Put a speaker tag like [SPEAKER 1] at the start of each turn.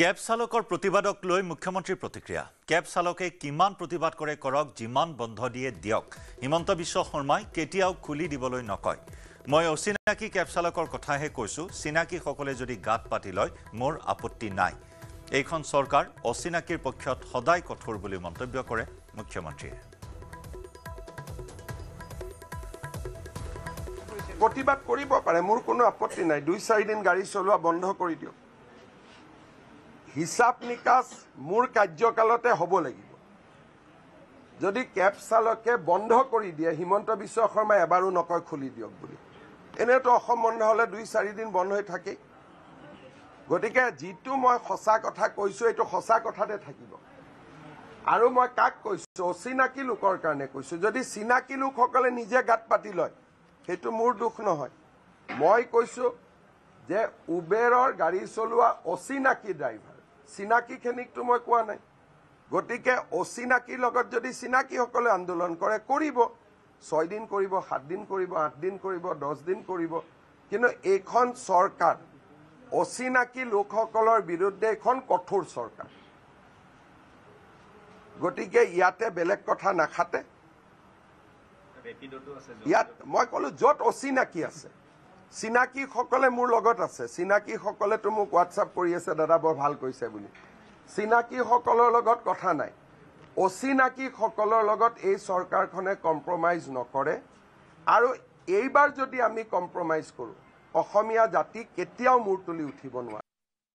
[SPEAKER 1] Cab চালকৰ প্ৰতিবাদক লৈ মুখ্যমন্ত্ৰীৰ প্ৰতিক্ৰিয়া। কেব চালকে কিমান প্ৰতিবাদ কৰে কৰক, যিমান বন্ধ দিয়ে দিয়ক। হিমন্ত বিশ্ব শৰ্মাই কেতিয়াও খুলি দিবলৈ নকয়। মই অচিনাকি কেব চালকৰ কথাহে কৈছো, চিনাকিসকলে যদি গাত পাতি লয় মোৰ আপত্তি নাই। এইখন চৰকাৰ অচিনাকিৰ পক্ষত সদায় কঠোৰ বুলি মন্তব্য কৰে মুখ্যমন্ত্ৰীয়ে।
[SPEAKER 2] প্ৰতিবাদ কৰিব পাৰে, মোৰ কোনো আপত্তি নাই। 2-4 দিন গাড়ী চলোৱা বন্ধ কৰি দিয়ক। হিচাপ নিকাচ মোৰ কাৰ্যকালতে হ'ব লাগিব। যদি কেব চালকে বন্ধ কৰি দিয়ে, হিমন্ত বিশ্ব শৰ্মাই এবাৰো নকয় খুলি দিয়ক বুলি। এনেতো অসম বন্ধ হ'লে 2-4 দিন বন্ধ হৈ থাকে। গতিকে যিটো মই সঁচা কথা কৈছোঁ, এইটো সঁচা কথাতে থাকিব। আৰু মই কাক কৈছোঁ? অচিনাকি লোকৰ কাৰণে কৈছোঁ। যদি চিনাকি লোকসকলে নিজে গাত পাতি লয়, সেইটো মোৰ দুখ নহয়। মই কৈছোঁ যে উবেৰৰ গাড়ী চলোৱা অচিনাকি ড্ৰাইভাৰ, চিনাকিখিনিকতো মই কোৱা নাই। গতিকে অচিনাকিৰ লগত যদি চিনাকিসকলে আন্দোলন কৰে, কৰিব। 6 দিন কৰিব, 7 দিন কৰিব, 8 দিন কৰিব, 10 দিন কৰিব। কিন্তু এইখন চৰকাৰ অচিনাকি লোকসকলৰ বিৰুদ্ধে এখন কঠোৰ চৰকাৰ। গতিকে ইয়াতে বেলেগ কথা নাখাতে। ইয়াত মই ক'লো য'ত অচিনাকি আছে, চিনাকিসকলে মোৰ লগত আছে। চিনাকিসকলেতো মোক হোৱাটছআপ কৰি আছে, দাদা বৰ ভাল কৈছে বুলি। চিনাকিসকলৰ লগত কথা নাই। অচিনাকিসকলৰ লগত এই চৰকাৰখনে কম্প্ৰমাইজ নকৰে। আৰু এইবাৰ যদি আমি কম্প্ৰমাইজ কৰোঁ, অসমীয়া জাতি কেতিয়াও মূৰ তুলি উঠিব নোৱাৰে।